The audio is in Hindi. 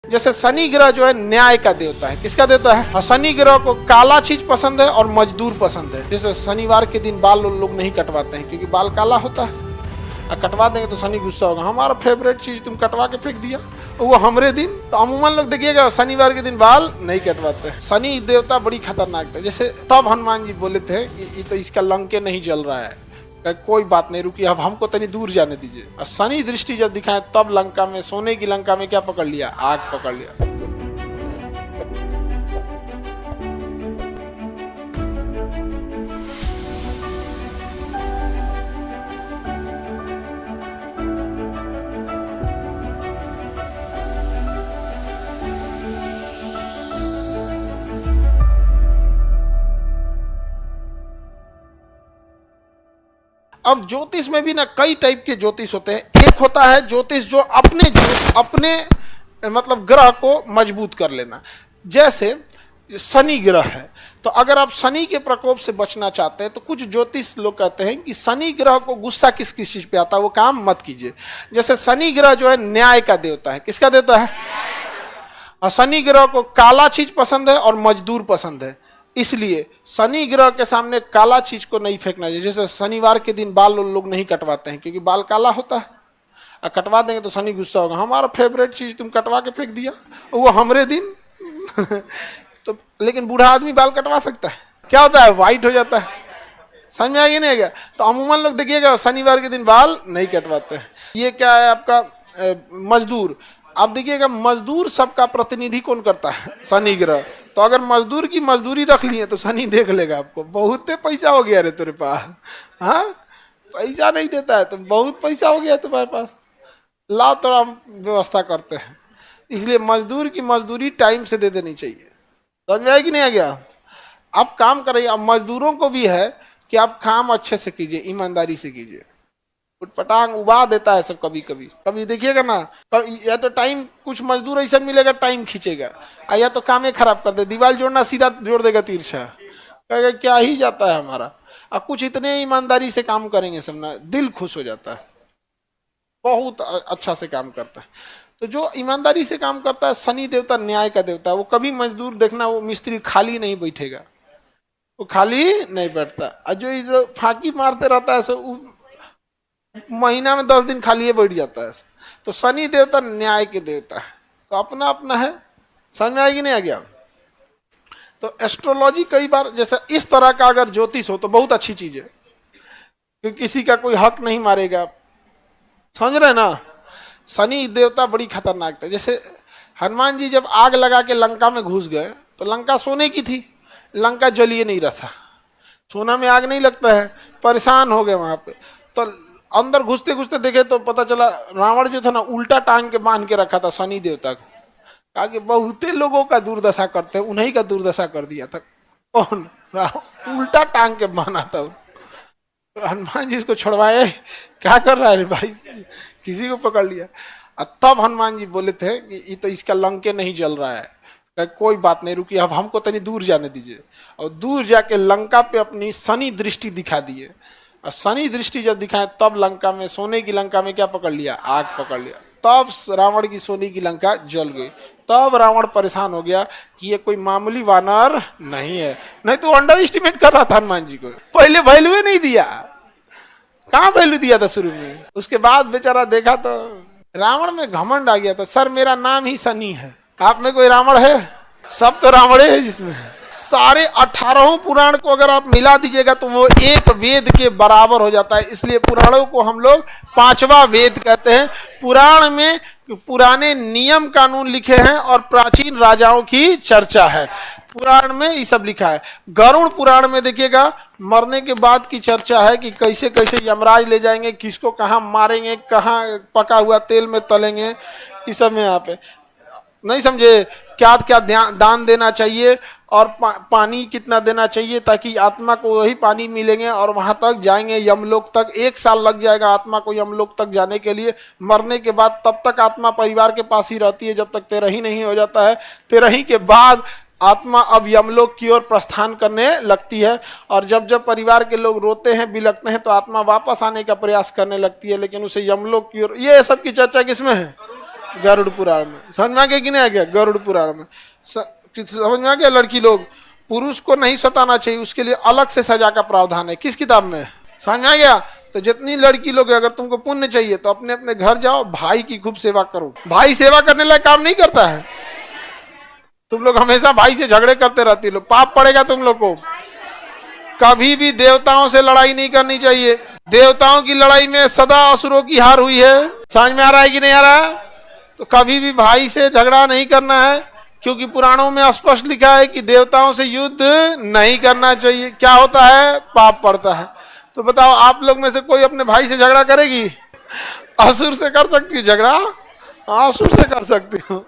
जैसे शनि ग्रह जो है न्याय का देवता है। किसका देवता है? और शनि ग्रह को काला चीज पसंद है और मजदूर पसंद है। जैसे शनिवार के दिन बाल लोग नहीं कटवाते हैं क्योंकि बाल काला होता है, और कटवा देंगे तो शनि गुस्सा होगा, हमारा फेवरेट चीज तुम कटवा के फेंक दिया, वो हमरे दिन। तो अमूमन लोग देखिएगा शनिवार के दिन बाल नहीं कटवाते हैं। शनि देवता बड़ी खतरनाक था। जैसे तब हनुमान जी बोले थे कि ये तो इसका लंके नहीं जल रहा है, कोई बात नहीं, रुकिए, अब हमको तनी दूर जाने दीजिए। और शनि दृष्टि जब दिखाए तब लंका में, सोने की लंका में क्या पकड़ लिया? आग पकड़ लिया। अब ज्योतिष में भी ना कई टाइप के ज्योतिष होते हैं। एक होता है ज्योतिष जो अपने मतलब ग्रह को मजबूत कर लेना। जैसे शनि ग्रह है, तो अगर आप शनि के प्रकोप से बचना चाहते हैं तो कुछ ज्योतिष लोग कहते हैं कि शनि ग्रह को गुस्सा किस किस चीज पे आता है वो काम मत कीजिए। जैसे शनि ग्रह जो है न्याय का देवता है। किसका देवता है? और शनि ग्रह को काला चीज पसंद है और मजदूर पसंद है, इसलिए शनि ग्रह के सामने काला चीज को नहीं फेंकना चाहिए। जैसे शनिवार के दिन बाल लोग नहीं कटवाते हैं क्योंकि बाल काला होता है, और कटवा देंगे तो शनि गुस्सा होगा, हमारा फेवरेट चीज तुम कटवा के फेंक दिया, वो हमरे दिन। तो लेकिन बूढ़ा आदमी बाल कटवा सकता है, क्या होता है? व्हाइट हो जाता है। समझ में आ गया नहीं आ गया? तो अमूमन लोग देखिएगा शनिवार के दिन बाल नहीं कटवाते हैं। ये क्या है आपका मजदूर। आप देखिएगा मजदूर सबका प्रतिनिधि कौन करता है? शनि ग्रह। तो अगर मजदूर की मजदूरी रख लिए तो शनि देख लेगा आपको, बहुत पैसा हो गया रे तेरे पास, हाँ पैसा नहीं देता है तो बहुत पैसा हो गया तुम्हारे पास, लाओ तो हम व्यवस्था करते हैं। इसलिए मजदूर की मजदूरी टाइम से दे देनी चाहिए। समझ में आया कि नहीं आ गया? आप काम करिए। अब मजदूरों को भी है कि आप काम अच्छे से कीजिए, ईमानदारी से कीजिए। उठपटांग उबा देता है सब कभी कभी, कभी देखिएगा ना, या तो टाइम कुछ मजदूर ऐसा मिलेगा टाइम खींचेगा, या तो काम खराब कर दे, दीवार जोड़ना सीधा जोड़ देगा तिरछा, कहेगा क्या ही जाता है हमारा। और कुछ इतने ईमानदारी से काम करेंगे सब ना, दिल खुश हो जाता है, बहुत अच्छा से काम करता है। तो जो ईमानदारी से काम करता है, शनि देवता न्याय का देवता है, वो कभी मजदूर देखना वो मिस्त्री खाली नहीं बैठेगा, वो खाली नहीं बैठता। और जो फांकी मारते रहता है सो महीना में 10 दिन खाली बैठ जाता है। तो शनि देवता न्याय के देवता है, तो अपना अपना है। समझ में आएगी नहीं आ गया? तो एस्ट्रोलॉजी कई बार जैसे इस तरह का अगर ज्योतिष हो तो बहुत अच्छी चीज है, क्योंकि किसी का कोई हक नहीं मारेगा। समझ रहे ना? शनि देवता बड़ी खतरनाक था। जैसे हनुमान जी जब आग लगा के लंका में घुस गए तो लंका सोने की थी, लंका जलिए नहीं रहा था, सोना में आग नहीं लगता है, परेशान हो गए वहां पे। तो अंदर घुसते घुसते देखे तो पता चला रावण जो था ना उल्टा टांग के बांध के रखा था शनि देवता को, कहा कि बहुते लोगों का दुर्दशा करते हैं, उन्हीं का दुर्दशा कर दिया था। कौन? उल्टा टांग के बांधा था। तो हनुमान जी इसको छुड़वाए, क्या कर रहा है भाई, किसी को पकड़ लिया। और तब हनुमान जी बोले थे कि ये तो इसका लंके नहीं जल रहा है, कोई बात नहीं, रुकिए, अब हमको तनी दूर जाने दीजिए। और दूर जाके लंका पे अपनी शनि दृष्टि दिखा दिए। और शनि दृष्टि जब दिखाए तब लंका में, सोने की लंका में क्या पकड़ लिया? आग पकड़ लिया। तब रावण की सोने की लंका जल गई। तब रावण परेशान हो गया कि ये कोई मामूली वानर नहीं है, नहीं तो अंडर एस्टिमेट कर रहा था हनुमान जी को, पहले वैल्यू नहीं दिया। कहाँ वैल्यू दिया था शुरू में? उसके बाद बेचारा देखा तो रावण में घमंड आ गया था, सर मेरा नाम ही शनि है, आप में कोई रावण है? सब तो रावण है जिसमें। सारे 18 पुराण को अगर आप मिला दीजिएगा तो वो एक वेद के बराबर हो जाता है। इसलिए पुराणों को हम लोग 5वां वेद कहते हैं। पुराण में पुराने नियम कानून लिखे हैं और प्राचीन राजाओं की चर्चा है। पुराण में ये सब लिखा है। गरुड़ पुराण में देखिएगा मरने के बाद की चर्चा है कि कैसे कैसे यमराज ले जाएंगे, किसको कहाँ मारेंगे, कहाँ पका हुआ तेल में तलेंगे, ये सब में यहाँ पे नहीं समझे। क्या क्या दान देना चाहिए और पानी कितना देना चाहिए ताकि आत्मा को वही पानी मिलेंगे और वहां तक जाएंगे यमलोक तक। 1 साल लग जाएगा आत्मा को यमलोक तक जाने के लिए। मरने के बाद तब तक आत्मा परिवार के पास ही रहती है जब तक तेरही नहीं हो जाता है। तेरही के बाद आत्मा अब यमलोक की ओर प्रस्थान करने लगती है। और जब जब परिवार के लोग रोते हैं बिलखते हैं तो आत्मा वापस आने का प्रयास करने लगती है, लेकिन उसे यमलोक की ओर। ये सब की चर्चा किसमें है? गरुड़ पुराण में। समझ में आ गया कि नहीं आ गया? गरुड़ पुराण में समझ में आ गया? लड़की लोग, पुरुष को नहीं सताना चाहिए, उसके लिए अलग से सजा का प्रावधान है। किस किताब में? समझ में आ गया? तो जितनी लड़की लोग, अगर तुमको पुण्य चाहिए तो अपने अपने घर जाओ, भाई की खूब सेवा करो। भाई सेवा करने लायक काम नहीं करता है? तुम लोग हमेशा भाई से झगड़े करते रहती हो, पाप पड़ेगा तुम लोग को। कभी भी देवताओं से लड़ाई नहीं करनी चाहिए। देवताओं की लड़ाई में सदा असुरों की हार हुई है। समझ में आ रहा है कि नहीं आ रहा? तो कभी भी भाई से झगड़ा नहीं करना है, क्योंकि पुराणों में स्पष्ट लिखा है कि देवताओं से युद्ध नहीं करना चाहिए। क्या होता है? पाप पड़ता है। तो बताओ, आप लोग में से कोई अपने भाई से झगड़ा करेगी? असुर से कर सकती है झगड़ा? असुर से कर सकती हो।